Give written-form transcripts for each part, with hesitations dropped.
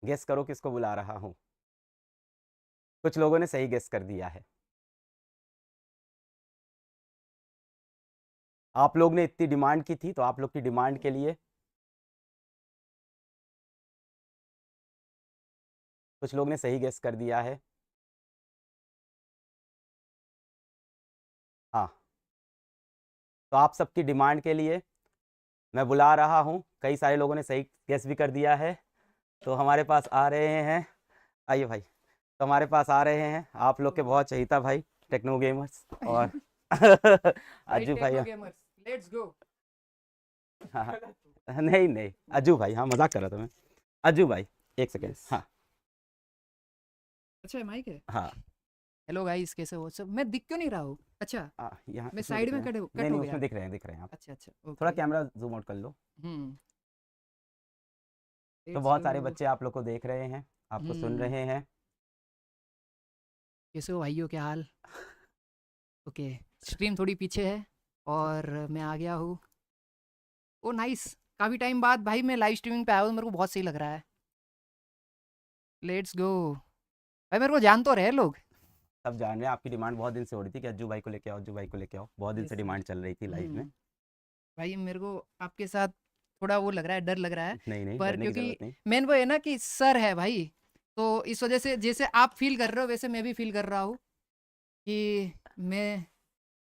Guess करो किसको बुला रहा हूँ। कुछ लोगों ने सही गेस कर दिया है। आप लोग ने इतनी डिमांड की थी तो आप लोग की डिमांड के लिए कुछ लोग ने सही गेस कर दिया है। हाँ, तो आप सबकी डिमांड के लिए मैं बुला रहा हूँ। कई सारे लोगों ने सही गेस भी कर दिया है। तो हमारे पास आ रहे हैं, आइए भाई, तो हमारे पास आ रहे हैं आप लोग के बहुत चहीता भाई टेक्नो गेमर्स और भाई अज्जू भाई। Techno gamers, let's go. हाँ हाँ, नहीं नहीं, अज्जू भाई, हाँ मजाक कर रहा था मैं। अज्जू भाई, एक सेकेंड। यस। हाँ अच्छा, माइक है। हाँ। हेलो गाइस, कैसे हो सब? मैं दिख क्यों नहीं रहा हूँ? अच्छा, यहाँ मैं इसमें दिख साइड रहे में हैं। नहीं कट नहीं, हो उसमें गया। दिख रहे हैं आप। अच्छा अच्छा, थोड़ा ओके। कैमरा जूम आउट कर लो। हम्म। तो लेट्स बहुत डू। सारे बच्चे आप लोग को देख रहे हैं, आपको सुन हम्म। रहे हैं। कैसे हो भाइयों, क्या हाल? ओके। स्ट्रीम थोड़ी पीछे है और मैं आ गया हूँ। ओ नाइस। काफ़ी टाइम बाद भाई मैं लाइव स्ट्रीमिंग पे आया हूँ, मेरे को बहुत सही लग रहा है। Let's go. भाई मेरे को जान तो रहे लोग। सब जान रहे हैं, आपकी डिमांड बहुत दिन से हो रही थी कि अज्जू भाई को लेके आओ, अज्जू भाई को लेके आओ, बहुत दिन से यस यस। डिमांड चल रही थी लाइव में। भाई मेरे को आपके साथ थोड़ा वो लग रहा है, डर लग रहा है। नहीं नहीं, पर डरने की क्योंकि जरूरत नहीं। मेन वो है ना कि सर है भाई, तो इस वजह से जैसे आप फील कर रहे हो वैसे मैं भी फील कर रहा हूँ कि मैं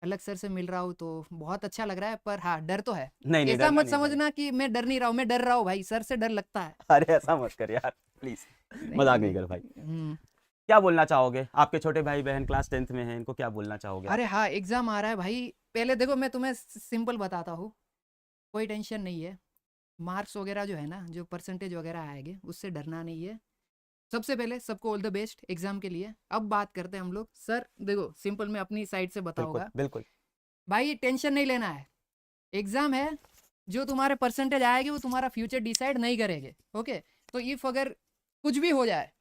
अलग सर से मिल रहा हूँ, तो बहुत अच्छा लग रहा है। पर हाँ, डर तो है। नहीं नहीं, ऐसा डरना मत नहीं भाई। समझना कि मैं डर नहीं रहा हूँ, मैं डर रहा हूँ भाई, सर से डर लगता है। अरे ऐसा मत कर यार, प्लीज। नहीं मजाक नहीं नहीं नहीं। कर भाई। क्या बोलना चाहोगे? आपके छोटे भाई बहन क्लास 10th में हैं, इनको क्या बोलना चाहोगे आप? अरे हाँ, एग्जाम आ रहा है भाई। पहले देखो, मैं तुम्हें सिंपल बताता हूँ। कोई टेंशन नहीं है। मार्क्स वगैरह जो है ना, जो परसेंटेज वगैरह आएंगे उससे डरना नहीं है। सबसे पहले सबको ऑल द बेस्ट एग्जाम के लिए। अब बात करते हैं हम लोग। सर देखो, सिंपल मैं अपनी साइड से बिल्कुल बताऊंगा। बिल्कुल। भाई टेंशन नहीं लेना है। एग्जाम है। जो तुम्हारे परसेंटेज आएगी वो तुम्हारा फ्यूचर डिसाइड नहीं करेंगे। ओके। तो इफ अगर कुछ भी हो जाए,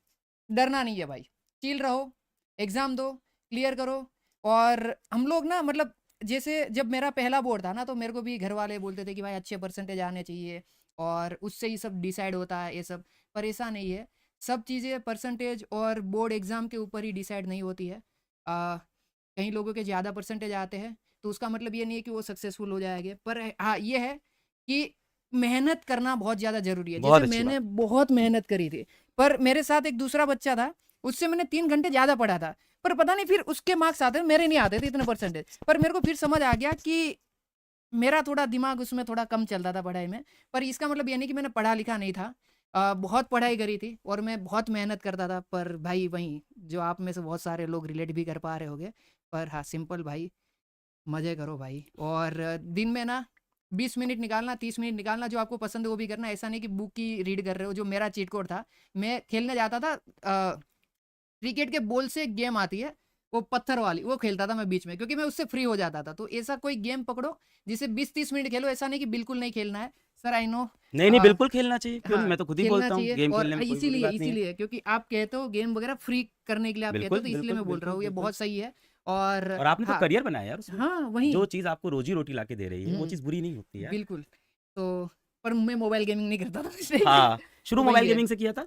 डरना नहीं है भाई। चिल रहो। एग्जाम दो। क्लियर करो। और हम लोग ना, मतलब जैसे जब मेरा पहला बोर्ड था ना, तो मेरे को भी घर वाले बोलते थे कि भाई अच्छे परसेंटेज आने चाहिए और उससे ही सब डिसाइड होता है ये सब। पर ऐसा नहीं है। सब चीज़ें परसेंटेज और बोर्ड एग्ज़ाम के ऊपर ही डिसाइड नहीं होती है। कई लोगों के ज़्यादा परसेंटेज आते हैं, तो उसका मतलब ये नहीं है कि वो सक्सेसफुल हो जाएंगे। पर हाँ, ये है कि मेहनत करना बहुत ज़्यादा ज़रूरी है। बहुत जैसे अच्छी बात। मैंने बहुत मेहनत करी थी। पर मेरे साथ एक दूसरा बच्चा था, उससे मैंने 3 घंटे ज़्यादा पढ़ा था। पर पता नहीं फिर उसके मार्क्स आते, मेरे नहीं आते थे इतने परसेंटेज। पर मेरे को फिर समझ आ गया कि मेरा थोड़ा दिमाग उसमें थोड़ा कम चलता था पढ़ाई में। पर इसका मतलब ये नहीं कि मैंने पढ़ा लिखा नहीं था। बहुत पढ़ाई करी थी और मैं बहुत मेहनत करता था। पर भाई वहीं, जो आप में से बहुत सारे लोग रिलेट भी कर पा रहे होंगे। पर हाँ, सिंपल भाई, मज़े करो भाई। और दिन में ना 20 मिनट निकालना, 30 मिनट निकालना, जो आपको पसंद है वो भी करना। ऐसा नहीं कि बुक ही रीड कर रहे हो। जो मेरा चीट कोड था, मैं खेलने जाता था। क्रिकेट के बॉल से एक गेम आती है, वो पत्थर वाली, वो खेलता था मैं बीच में, क्योंकि मैं उससे फ्री हो जाता था। तो ऐसा कोई गेम पकड़ो जिसे 20-30 मिनट खेलो। ऐसा नहीं कि बिल्कुल नहीं खेलना है। Sir I know. नहीं नहीं, बिल्कुल खेलना चाहिए, क्यों नहीं, हाँ, मैं तो खुद ही खेलना बोलता हूँ चाहिए। गेम और खेलने में कोई बुरी इसीलिए बात नहीं है। इसीलिए क्योंकि आप कहते हो गेम वगैरह फ्री करने के लिए आप कहते हो, बिल्कुल तो इसलिए बिल्कुल मैं बोल रहा बिल्कुल हूँ, ये बिल्कुल। बहुत सही है। और और आपने तो हाँ। करियर बनाया यार उसमें। हाँ वही। जो चीज़ आपको रोजी रोटी ला के दे रही है वो हम्म। चीज़ बुरी नहीं होती यार। बिल्कुल। तो पर मैं मोबाइल गेमिंग नहीं करता था इसलिए। हाँ, शुरू तो वही मोबाइल है। गेमिंग से किया था।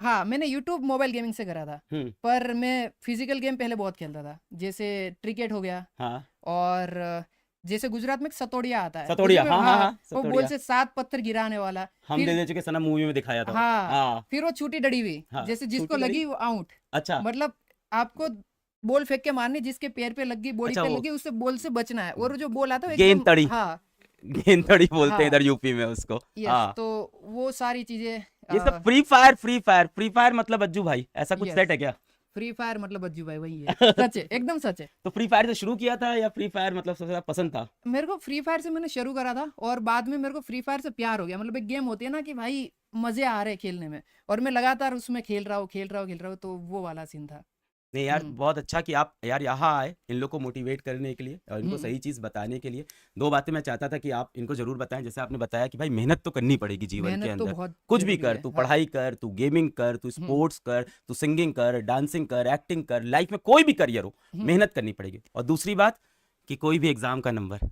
हाँ, मैंने यूट्यूब मोबाइल गेमिंग से करा था। हम्म। पर मैं फिजिकल गेम पहले बहुत खेलता था, जैसे क्रिकेट हो गया। हाँ, और जैसे गुजरात में एक सतोड़िया आता है, वो जो सतोड़िया, हाँ हाँ हाँ, हाँ, वो बॉल सतोड़िया। से 7 पत्थर गिराने वाला। हम दे फिर दे चुके सनम मूवी में दिखाया था। हाँ, हाँ फिर वो छूटी डड़ी हुई, हाँ, जैसे जिसको छूटी लड़ी। लगी वो आउट। अच्छा मतलब आपको बॉल फेंक के मारनी, जिसके पैर पे लगी, बॉडी अच्छा, पे वो लगी, उससे बॉल से बचना है। और जो बॉल आता है वो गेंद एकदम तड़ी, हाँ। गेंद तड़ी बोलते हैं हाँ। इधर यूपी में उसको। यस, हाँ, तो वो सारी चीजें। ये सब free fire, free fire, free fire मतलब अज्जू भाई ऐसा कुछ यस, सेट है क्या? फ्री फायर मतलब अज्जू भाई वही है। सच है, एकदम सच है। तो फ्री फायर से शुरू किया था या फ्री फायर मतलब सबसे ज्यादा पसंद था? मेरे को फ्री फायर से मैंने शुरू करा था, और बाद में मेरे को फ्री फायर से प्यार हो गया। मतलब एक गेम होती है ना कि भाई मजे आ रहे हैं खेलने में, और मैं लगातार उसमें खेल रहा हूँ, खेल रहा हूँ, खेल रहा हूँ, तो वो वाला सीन था। नहीं यार, हम्म। बहुत अच्छा कि आप यार यहाँ आए इन लोग को मोटिवेट करने के लिए और इनको हम्म। सही चीज़ बताने के लिए। दो बातें मैं चाहता था कि आप इनको जरूर बताएं। जैसे आपने बताया कि भाई मेहनत तो करनी पड़ेगी जीवन के मेहनत तो अंदर। बहुत कुछ भी जरूरी कर, है, तू हाँ। पढ़ाई कर, तू गेमिंग कर, तू हम्म। स्पोर्ट्स कर, तू सिंगिंग कर, डांसिंग कर, एक्टिंग कर, लाइफ में कोई भी करियर हो, हम्म। मेहनत करनी पड़ेगी। और दूसरी बात कि कोई भी एग्जाम का नंबर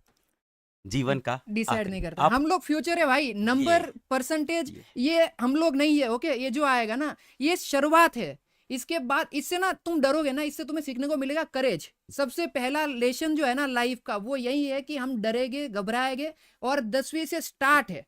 जीवन का डिसाइड आखिरी नहीं करता। आप हम लोग फ्यूचर है भाई, नंबर परसेंटेज ये हम लोग नहीं है। ओके, ये जो आएगा ना ये शुरुआत है। इसके बाद इससे ना तुम डरोगे ना, इससे तुम्हें सीखने को मिलेगा करेज। सबसे पहला लेसन जो है ना लाइफ का वो यही है कि हम डरेंगे, घबराएंगे, और 10वीं से स्टार्ट है।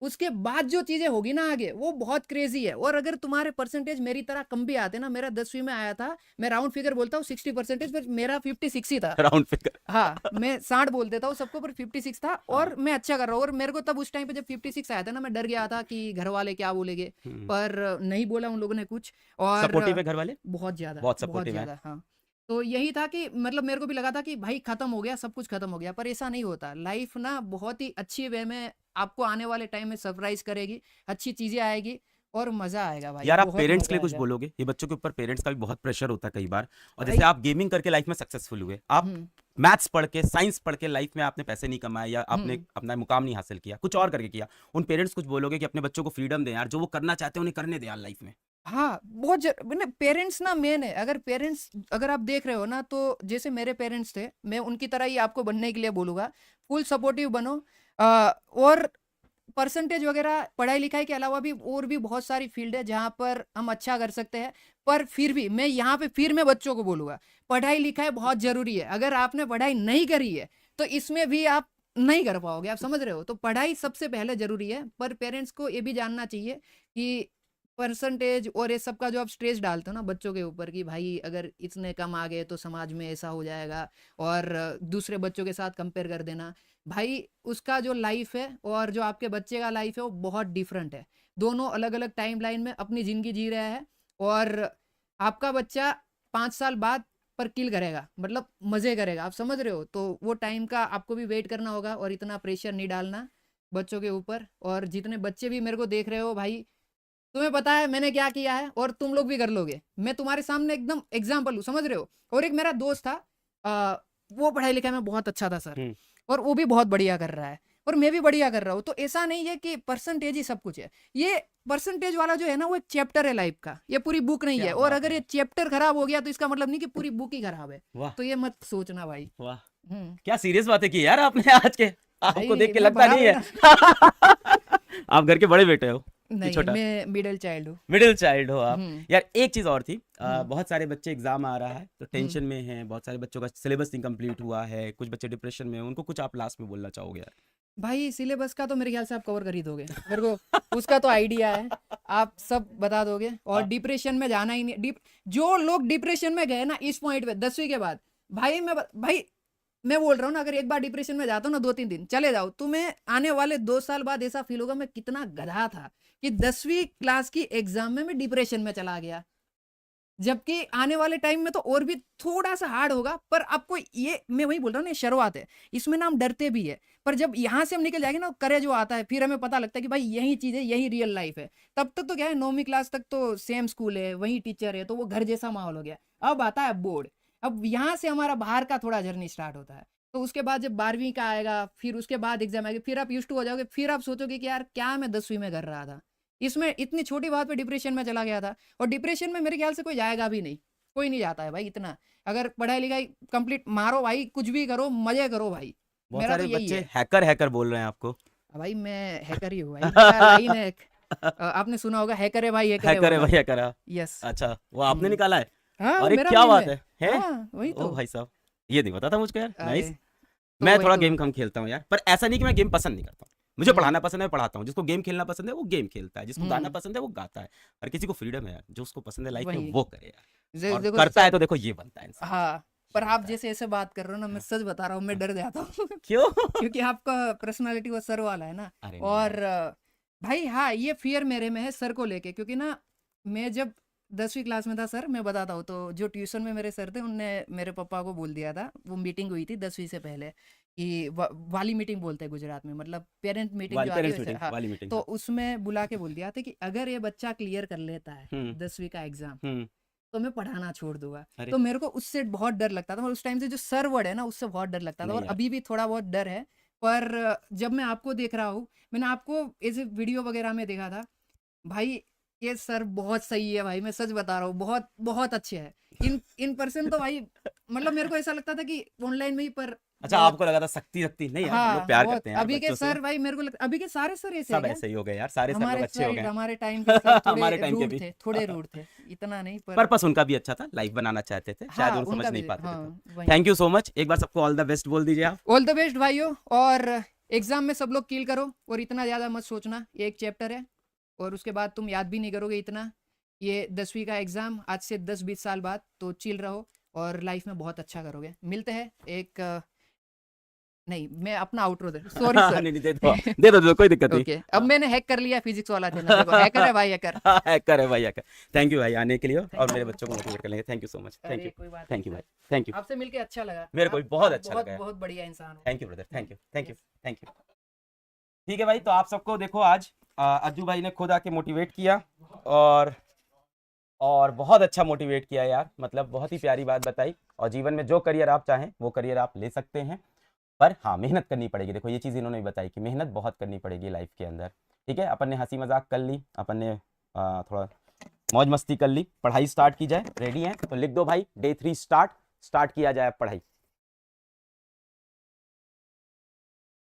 उसके बाद जो चीजें होगी ना आगे वो बहुत क्रेजी है। और अगर तुम्हारे परसेंटेज मेरी तरह कम भी आते ना, मेरा 10वीं में आया था, मैं राउंड फिगर बोलता हूँ 60%, पर मेरा 56 ही था। राउंड फिगर हाँ, मैं 60 बोल देता हूँ सबको, पर 56 था और हाँ। मैं अच्छा कर रहा हूँ। और मेरे को तब उस टाइम पे जब 56 आया था ना, मैं डर गया था कि घर वाले क्या बोलेंगे, पर नहीं बोला उन लोगों ने कुछ। और सपोर्टिव है घर वाले, बहुत ज्यादा, बहुत बहुत सपोर्टिव है। ज्यादा। हाँ, तो यही था कि मतलब मेरे को भी लगा था कि भाई खत्म हो गया, सब कुछ खत्म हो गया, पर ऐसा नहीं होता। लाइफ ना बहुत ही अच्छी वे में आपको आने वाले टाइम में सरप्राइज करेगी, अच्छी चीजें आएगी और मजा आएगा भाई, यार आप बहुत पेरेंट्स के मजा लिए कुछ आएगा बोलोगे? ये बच्चों के ऊपर पेरेंट्स का भी बहुत प्रेशर होता है कई बार। और भाई। जैसे आप गेमिंग करके लाइफ में सक्सेसफुल हुए, आप हम्म मैथ्स पढ़ के, साइंस पढ़ के लाइफ में आपने पैसे नहीं कमाए या आपने हम्म अपना मुकाम नहीं हासिल किया, कुछ और करके किया, उन पेरेंट्स कुछ बोलोगे कि अपने बच्चों को फ्रीडम दें यार, जो वो करना चाहते हैं उन्हें करने दें यार लाइफ में? हाँ, पेरेंट्स ना मेन है। अगर पेरेंट्स, अगर आप देख रहे हो ना, तो जैसे मेरे पेरेंट्स थे, मैं उनकी तरह ही आपको बनने के लिए बोलूँगा। फुल सपोर्टिव बनो। और परसेंटेज वगैरह, पढ़ाई लिखाई के अलावा भी और भी बहुत सारी फील्ड है जहाँ पर हम अच्छा कर सकते हैं। पर फिर भी मैं यहाँ पे फिर मैं बच्चों को बोलूँगा, पढ़ाई लिखाई बहुत ज़रूरी है। अगर आपने पढ़ाई नहीं करी है तो इसमें भी आप नहीं कर पाओगे, आप समझ रहे हो? तो पढ़ाई सबसे पहले ज़रूरी है। पर पेरेंट्स को ये भी जानना चाहिए कि परसेंटेज और ये सब का जो आप स्ट्रेस डालते हो ना बच्चों के ऊपर कि भाई अगर इतने कम आ गए तो समाज में ऐसा हो जाएगा, और दूसरे बच्चों के साथ कंपेयर कर देना, भाई उसका जो लाइफ है और जो आपके बच्चे का लाइफ है वो बहुत डिफरेंट है। दोनों अलग अलग टाइम लाइन में अपनी ज़िंदगी जी रहे हैं। और आपका बच्चा 5 साल बाद पर किल करेगा, मतलब मज़े करेगा, आप समझ रहे हो? तो वो टाइम का आपको भी वेट करना होगा और इतना प्रेशर नहीं डालना बच्चों के ऊपर। और जितने बच्चे भी मेरे को देख रहे हो भाई, तुम्हें पता है मैंने क्या किया है और तुम लोग भी कर लोगे। मैं तुम्हारे सामने एकदम एग्जाम्पल हूँ, समझ रहे हो? और एक मेरा दोस्त था, वो पढ़ाई लिखाई में बहुत अच्छा था सर, और वो भी बहुत बढ़िया कर रहा है और मैं भी बढ़िया कर रहा हूँ। तो ऐसा नहीं है कि परसेंटेज ही सब कुछ है। ये परसेंटेज वाला जो है ना वो एक चैप्टर है लाइफ का, ये पूरी बुक नहीं क्या है। और बात अगर है। ये चैप्टर खराब हो गया तो इसका मतलब नहीं कि पूरी बुक ही खराब है। वाह तो ये मत सोचना भाई। वाह, हम्म क्या सीरियस बातें की यार आपने आज के। आपको देख भाई के मैं लगता बड़ा नहीं हूँ है। ना। आप घर के बड़े बेटे हो कि नहीं, छोटा? मैं मिडिल चाइल्ड हूँ। मिडिल चाइल्ड हो आप। हम्म यार एक चीज और थी, हम्म बहुत सारे बच्चे एग्जाम आ रहा है तो हम्म टेंशन में हैं, बहुत सारे बच्चों का सिलेबस इनकम्प्लीट हुआ है, कुछ बच्चे डिप्रेशन में हैं, उनको कुछ आप लास्ट में बोलना चाहोगे यार? भाई सिलेबस का तो मेरे ख्याल से आप कवर कर ही दोगे, मेरे को उसका तो आइडिया है, आप सब बता दोगे। और हाँ। डिप्रेशन में जाना ही नहीं। जो लोग डिप्रेशन में गए ना इस पॉइंट पे 10वीं के बाद, भाई भाई मैं बोल रहा हूँ ना, अगर एक बार डिप्रेशन में जाता हूँ ना 2-3 दिन चले जाओ, तुम्हें आने वाले 2 साल बाद ऐसा फील होगा मैं कितना गधा था कि 10वीं क्लास की एग्जाम में मैं डिप्रेशन में चला गया। जबकि आने वाले टाइम में तो और भी थोड़ा सा हार्ड होगा। पर आपको ये मैं वही बोल रहा हूँ ना, ये शुरुआत है, इसमें ना हम डरते भी है। पर जब यहाँ से हम निकल जाएंगे ना, करेज जो आता है, फिर हमें पता लगता है कि भाई यही चीज़ है, यही रियल लाइफ है। तब तक तो क्या है, 9वीं क्लास तक तो सेम स्कूल है, वही टीचर है, तो वो घर जैसा माहौल हो गया। अब आता है बोर्ड, अब यहाँ से हमारा बाहर का थोड़ा जर्नी स्टार्ट होता है। तो उसके बाद जब 12वीं का आएगा, फिर उसके बाद एग्जाम आएगी, फिर आप यूज टू हो जाओगे, फिर आप सोचोगे कि यार क्या मैं 10वीं में कर रहा था, इसमें इतनी छोटी बात पे डिप्रेशन में चला गया था। और डिप्रेशन में मेरे ख्याल से कोई जाएगा भी नहीं, कोई नहीं जाता है भाई इतना। अगर पढ़ाई लिखाई कंप्लीट मारो भाई, कुछ भी करो, मजे करो भाई। बहुत मेरा तो सारे यही बच्चे है। हैकर हैकर बोल रहे हैं आपको। भाई मैं हैकर ही हूँ भाई, मेरा लाइन है एक, आपने सुना होगा, हैकर है भाई, हैकर है हैकर है वाला। भाई, हैकर है। यस। अच्छा, वो आपने निकाला है? हाँ, वो अरे मेरा क्या लाइन बात है। है? हाँ वही ओ तो। भाई साहब, ये नहीं पता था मुझको यार। अरे नाइस। तो मैं वही थोड़ा तो। गेम कम खेलता हूँ यार, पर ऐसा नहीं कि मैं गेम पसंद नहीं करता हूँ। मुझे हम्म पढ़ाना पसंद है, मैं पढ़ाता हूँ। जिसको गेम खेलना पसंद है वो गेम खेलता है, जिसको गाना हम्म पसंद है वो गाता है। हर किसी को फ्रीडम है यार, जो उसको पसंद है लाइफ में वही वो करे यार। और देखो करता है सर। तो देखो ये बनता है इंसान, हाँ, पर ये आप बनता है। जैसे ऐसे बात कर रहे हो ना, मैं हाँ, सच बता रहा हूँ, मैं हाँ। डर जाता हूँ। क्यों? क्योंकि आपका पर्सनालिटी वो सर वाला है ना। अरे नहीं और यार। भाई हाँ, ये फियर मेरे में है सर को लेके। क्योंकि ना मैं जब 10वीं क्लास में था सर, मैं बताता हूँ, तो जो ट्यूशन में मेरे सर थे उनने मेरे पापा को बोल दिया था, वो मीटिंग हुई थी 10वीं से पहले, कि वाली मीटिंग बोलते हैं गुजरात में, मतलब पेरेंट मीटिंग जो आती है पेरेंट्स वैसे। मीटिंग हाँ, वाली मीटिंग, तो हाँ। उसमें बुला के बोल दिया था कि अगर ये बच्चा क्लियर कर लेता है हम्म 10वीं का एग्जाम हम्म। तो मैं पढ़ाना छोड़ दूंगा। अरे तो मेरे को उससे बहुत डर लगता था, और उस टाइम से जो सर वर्ड है ना उससे बहुत डर लगता था, नहीं और यार। अभी भी थोड़ा बहुत डर है। पर जब मैं आपको देख रहा हूँ, मैंने आपको ऐसे वीडियो वगैरह में देखा था भाई, ये सर बहुत सही है भाई, मैं सच बता रहा हूँ, बहुत बहुत अच्छे है। इन पर्सन तो भाई मतलब मेरे को ऐसा लगता था कि ऑनलाइन में ही, पर अच्छा, बहुत आपको लगा था सख्ती सख्ती नहीं यार, हम लोग हाँ प्यार बहुत। करते हैं यार अभी के बच्चों से। सर भाई मेरे को अभी के सारे सर ऐसे है सब क्या? ऐसे ही हो गए यार, सारे सर लोग हमारे अच्छे हो गए हैं। हमारे टाइम के सर थोड़े हमारे टाइम के रूड भी। थे, थोड़े रूड थे, इतना नहीं पर पर्पस उनका भी अच्छा था, लाइफ बनाना चाहते थे, शायद हाँ वो समझ उनका नहीं भी, पाते थे। हाँ तो वही। थैंक यू सो मच, एक बार सबको ऑल द बेस्ट बोल दीजिए आप। ऑल द बेस्ट भाइयों, और एग्जाम में सब लोग किल करो, और इतना ज़्यादा मत सोचना, ये एक चैप्टर है और उसके बाद तुम याद भी नहीं करोगे इतना। ये 10वीं का एग्ज़ाम आज से 10-20 साल बाद, तो चिल रहो और लाइफ में बहुत अच्छा करोगे। मिलते हैं एक नहीं, मैं अपना आउटरो दे, सॉरी सर। नहीं नहीं, दे दो कोई दिक्कत नहीं। ओके, अब मैंने हैक कर लिया फिजिक्स वाला चैनल, देखो हैकर है भाई, हैकर। हैकर है भाई, हैकर। थैंक यू भाई आने के लिए, और Thank मेरे you. बच्चों को मोटिवेट करने के लिए thank you so much. Thank अरे यू, कोई बात थैंक नहीं यू भाई, सर, थैंक यू। आपसे मिलके अच्छा लगा। मेरे को भी बहुत अच्छा बहुत लगा यार। बहुत बढ़िया इंसान हो। Thank you brother, thank you, thank you, Yes. Thank you. ठीक है भाई, तो आप सबको देखो आज अज्जू भाई ने खुद आके मोटिवेट किया, और बहुत अच्छा मोटिवेट किया यार, मतलब बहुत ही प्यारी बात बताई। और जीवन में जो करियर आप चाहें वो करियर आप ले सकते हैं, पर हाँ मेहनत करनी पड़ेगी। देखो ये चीज़ इन्होंने भी बताई कि मेहनत बहुत करनी पड़ेगी लाइफ के अंदर। ठीक है, अपन ने हंसी मजाक कर ली, अपन ने थोड़ा मौज मस्ती कर ली, पढ़ाई स्टार्ट की जाए। रेडी हैं तो लिख दो भाई, डे 3 स्टार्ट किया जाए पढ़ाई।